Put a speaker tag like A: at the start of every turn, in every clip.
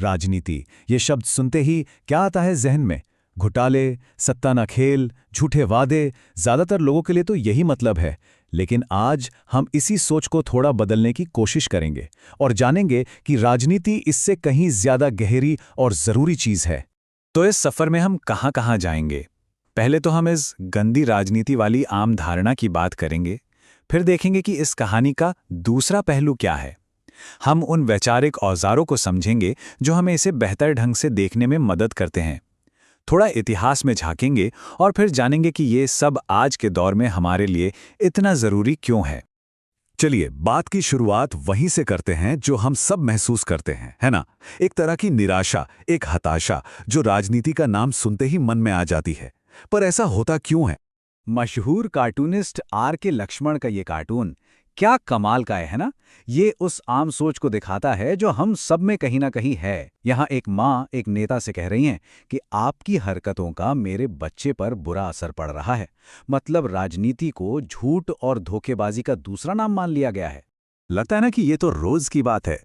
A: राजनीति, ये शब्द सुनते ही क्या आता है जहन में? घोटाले, सत्ता ना खेल, झूठे वादे। ज़्यादातर लोगों के लिए तो यही मतलब है। लेकिन आज हम इसी सोच को थोड़ा बदलने की कोशिश करेंगे और जानेंगे कि राजनीति इससे कहीं ज़्यादा गहरी और ज़रूरी चीज़ है। तो इस सफ़र में हम कहाँ-कहाँ जाएंगे? पहले तो हम इस गंदी राजनीति वाली आम धारणा की बात करेंगे, फिर देखेंगे कि इस कहानी का दूसरा पहलू क्या है। हम उन वैचारिक औजारों को समझेंगे जो हमें इसे बेहतर ढंग से देखने में मदद करते हैं। थोड़ा इतिहास में झांकेंगे और फिर जानेंगे कि ये सब आज के दौर में हमारे लिए इतना ज़रूरी क्यों है।
B: चलिए, बात की शुरुआत वहीं से करते हैं जो हम सब महसूस करते हैं, है ना? एक तरह की निराशा, एक हताशा जो राजनीति का नाम सुनते ही मन में आ जाती है। पर ऐसा होता क्यों है?
A: मशहूर कार्टूनिस्ट R.K. लक्ष्मण का ये कार्टून क्या कमाल का है ना? ये उस आम सोच को दिखाता है जो हम सब में कहीं ना कहीं है। यहाँ एक माँ एक नेता से कह रही हैं कि आपकी हरकतों का मेरे बच्चे पर बुरा असर पड़ रहा है। मतलब राजनीति को झूठ और धोखेबाजी का दूसरा नाम मान लिया गया है।
B: लगता है ना कि ये तो रोज की बात है।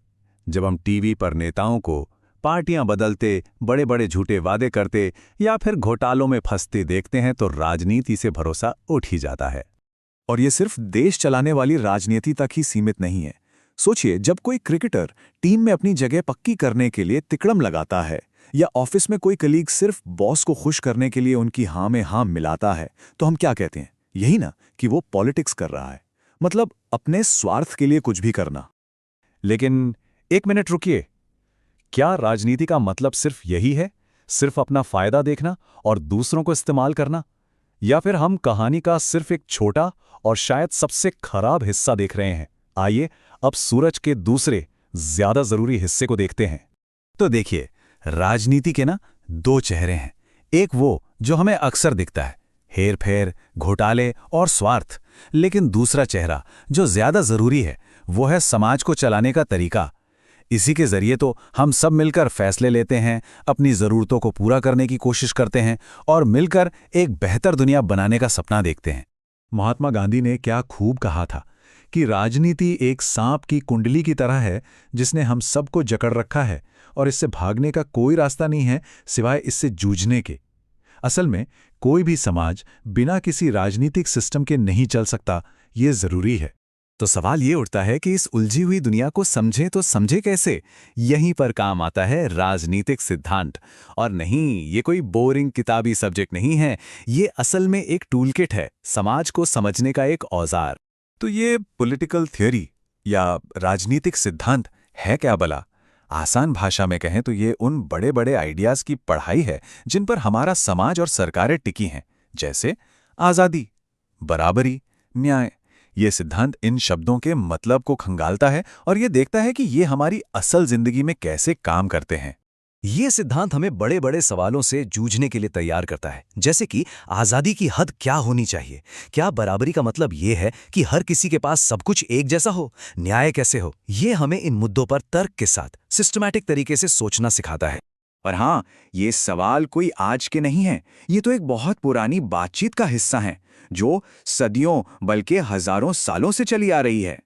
B: जब हम टीवी पर नेताओं को पार्टियां बदलते, बड़े बड़े झूठे वादे करते या फिर घोटालों में फंसते देखते हैं तो राजनीति से भरोसा उठ ही जाता है। और ये सिर्फ देश चलाने वाली राजनीति तक ही सीमित नहीं है। सोचिए, जब कोई क्रिकेटर टीम में अपनी जगह पक्की करने के लिए तिकड़म लगाता है या ऑफिस में कोई कलीग सिर्फ बॉस को खुश करने के लिए उनकी हाँ में हाँ मिलाता है, तो हम क्या कहते हैं? यही ना कि वो पॉलिटिक्स कर रहा है। मतलब अपने स्वार्थ के लिए कुछ भी करना।
A: लेकिन एक मिनट रुकिए, क्या राजनीति का मतलब सिर्फ यही है? सिर्फ अपना फायदा देखना और दूसरों को इस्तेमाल करना? या फिर हम कहानी का सिर्फ एक छोटा और शायद सबसे खराब हिस्सा देख रहे हैं? आइए अब सूरज के दूसरे ज्यादा जरूरी हिस्से को देखते हैं।
B: तो देखिए, राजनीति के ना दो चेहरे हैं। एक वो जो हमें अक्सर दिखता है, हेर-फेर, घोटाले और स्वार्थ। लेकिन दूसरा चेहरा जो ज्यादा जरूरी है, वो है समाज को चलाने का तरीका। इसी के जरिए तो हम सब मिलकर फैसले लेते हैं, अपनी जरूरतों को पूरा करने की कोशिश करते हैं और मिलकर एक बेहतर दुनिया बनाने का सपना देखते हैं।
A: महात्मा गांधी ने क्या खूब कहा था कि राजनीति एक सांप की कुंडली की तरह है जिसने हम सबको जकड़ रखा है और इससे भागने का कोई रास्ता नहीं है सिवाय इससे जूझने के। असल में कोई भी समाज बिना किसी राजनीतिक सिस्टम के नहीं चल सकता, ये जरूरी है।
B: तो सवाल ये उठता है कि इस उलझी हुई दुनिया को समझे तो समझे कैसे? यहीं पर काम आता है राजनीतिक सिद्धांत। और नहीं, ये कोई बोरिंग किताबी सब्जेक्ट नहीं है, ये असल में एक टूलकिट है, समाज को समझने का एक औजार। तो ये पॉलिटिकल थ्योरी या राजनीतिक सिद्धांत है क्या भला? आसान भाषा में कहें तो ये उन बड़े बड़े आइडियाज की पढ़ाई है जिन पर हमारा समाज और सरकारें टिकी हैं, जैसे आज़ादी, बराबरी, न्याय। ये सिद्धांत इन शब्दों के मतलब को खंगालता है और ये देखता है कि ये हमारी असल जिंदगी में कैसे काम करते हैं।
C: ये सिद्धांत हमें बड़े बड़े सवालों से जूझने के लिए तैयार करता है, जैसे कि आज़ादी की हद क्या होनी चाहिए? क्या बराबरी का मतलब ये है कि हर किसी के पास सब कुछ एक जैसा हो? न्याय कैसे हो? ये हमें इन मुद्दों पर तर्क के साथ सिस्टमैटिक तरीके से सोचना सिखाता है।
B: और हाँ, ये सवाल कोई आज के नहीं है, ये तो एक बहुत पुरानी बातचीत का हिस्सा है जो सदियों बल्कि हजारों सालों से चली आ रही है।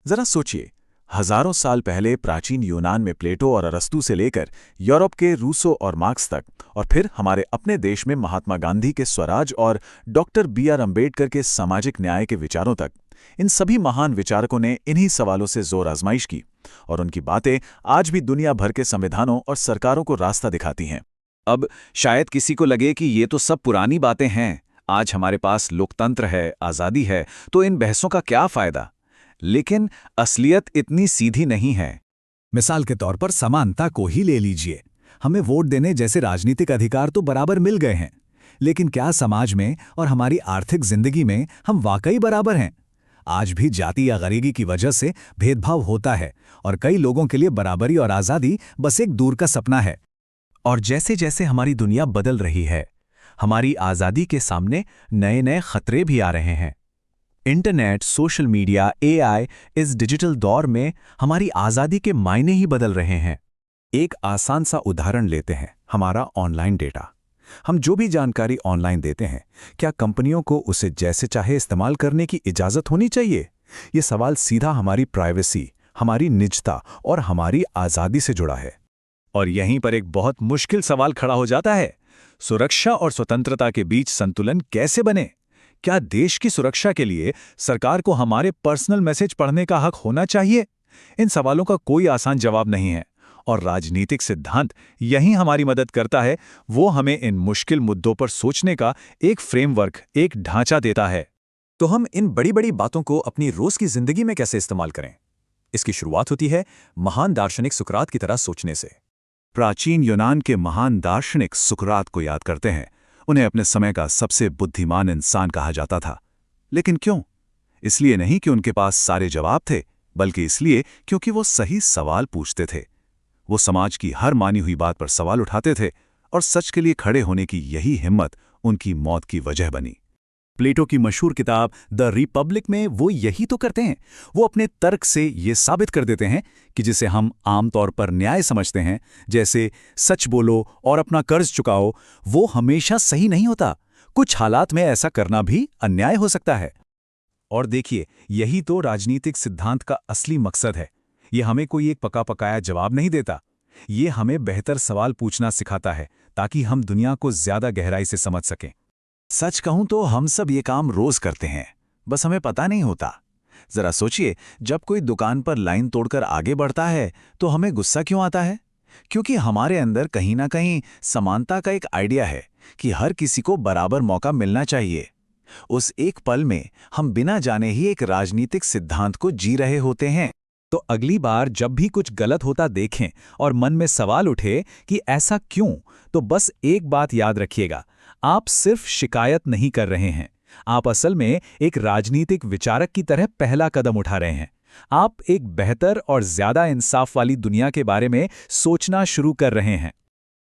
B: जरा सोचिए, हजारों साल पहले प्राचीन यूनान में प्लेटो और अरस्तू से लेकर यूरोप के रूसो और मार्क्स तक, और फिर हमारे अपने देश में महात्मा गांधी के स्वराज और डॉक्टर B.R. अम्बेडकर के सामाजिक न्याय के विचारों तक, इन सभी महान विचारकों ने इन्हीं सवालों से जोर आजमाइश की और उनकी बातें आज भी दुनिया भर के संविधानों और सरकारों को रास्ता दिखाती हैं। अब शायद किसी को लगे कि ये तो सब पुरानी बातें हैं, आज हमारे पास लोकतंत्र है, आज़ादी है, तो इन बहसों का क्या फायदा? लेकिन असलियत इतनी सीधी नहीं है।
A: मिसाल के तौर पर समानता को ही ले लीजिए। हमें वोट देने जैसे राजनीतिक अधिकार तो बराबर मिल गए हैं, लेकिन क्या समाज में और हमारी आर्थिक जिंदगी में हम वाकई बराबर हैं? आज भी जाति या गरीबी की वजह से भेदभाव होता है और कई लोगों के लिए बराबरी और आज़ादी बस एक दूर का सपना है। और जैसे जैसे हमारी दुनिया बदल रही है, हमारी आज़ादी के सामने नए नए खतरे भी आ रहे हैं। इंटरनेट, सोशल मीडिया, AI, इस डिजिटल दौर में हमारी आज़ादी के मायने ही बदल रहे हैं। एक आसान सा उदाहरण लेते हैं, हमारा ऑनलाइन डेटा। हम जो भी जानकारी ऑनलाइन देते हैं, क्या कंपनियों को उसे जैसे चाहे इस्तेमाल करने की इजाज़त होनी चाहिए? ये सवाल सीधा हमारी प्राइवेसी, हमारी निजता और हमारी आज़ादी से जुड़ा है। और यहीं पर एक बहुत मुश्किल सवाल खड़ा हो जाता है। सुरक्षा और स्वतंत्रता के बीच संतुलन कैसे बने? क्या देश की सुरक्षा के लिए सरकार को हमारे पर्सनल मैसेज पढ़ने का हक होना चाहिए? इन सवालों का कोई आसान जवाब नहीं है, और राजनीतिक सिद्धांत यही हमारी मदद करता है। वो हमें इन मुश्किल मुद्दों पर सोचने का एक फ्रेमवर्क, एक ढांचा देता है।
B: तो हम इन बड़ी बड़ी बातों को अपनी रोज की जिंदगी में कैसे इस्तेमाल करें? इसकी शुरुआत होती है महान दार्शनिक सुकरात की तरह सोचने से।
A: प्राचीन यूनान के महान दार्शनिक सुकरात को याद करते हैं। उन्हें अपने समय का सबसे बुद्धिमान इंसान कहा जाता था। लेकिन क्यों? इसलिए नहीं कि उनके पास सारे जवाब थे, बल्कि इसलिए क्योंकि वो सही सवाल पूछते थे। वो समाज की हर मानी हुई बात पर सवाल उठाते थे, और सच के लिए खड़े होने की यही हिम्मत उनकी मौत की वजह बनी। प्लेटो की मशहूर किताब द रिपब्लिक में वो यही तो करते हैं। वो अपने तर्क से ये साबित कर देते हैं कि जिसे हम आमतौर पर न्याय समझते हैं, जैसे सच बोलो और अपना कर्ज चुकाओ, वो हमेशा सही नहीं होता। कुछ हालात में ऐसा करना भी अन्याय हो सकता है। और देखिए, यही तो राजनीतिक सिद्धांत का असली मकसद है। ये हमें कोई एक पका पकाया जवाब नहीं देता। ये हमें बेहतर सवाल पूछना सिखाता है, ताकि हम दुनिया को ज्यादा गहराई से समझ सकें। सच कहूं तो हम सब ये काम रोज करते हैं, बस हमें पता नहीं होता। जरा सोचिए, जब कोई दुकान पर लाइन तोड़कर आगे बढ़ता है तो हमें गुस्सा क्यों आता है? क्योंकि हमारे अंदर कहीं ना कहीं समानता का एक आइडिया है कि हर किसी को बराबर मौका मिलना चाहिए। उस एक पल में हम बिना जाने ही एक राजनीतिक सिद्धांत को जी रहे होते हैं। तो अगली बार जब भी कुछ गलत होता देखें और मन में सवाल उठे कि ऐसा क्यों, तो बस एक बात याद रखिएगा, आप सिर्फ शिकायत नहीं कर रहे हैं, आप असल में एक राजनीतिक विचारक की तरह पहला कदम उठा रहे हैं। आप एक बेहतर और ज्यादा इंसाफ वाली दुनिया के बारे में सोचना शुरू कर रहे हैं।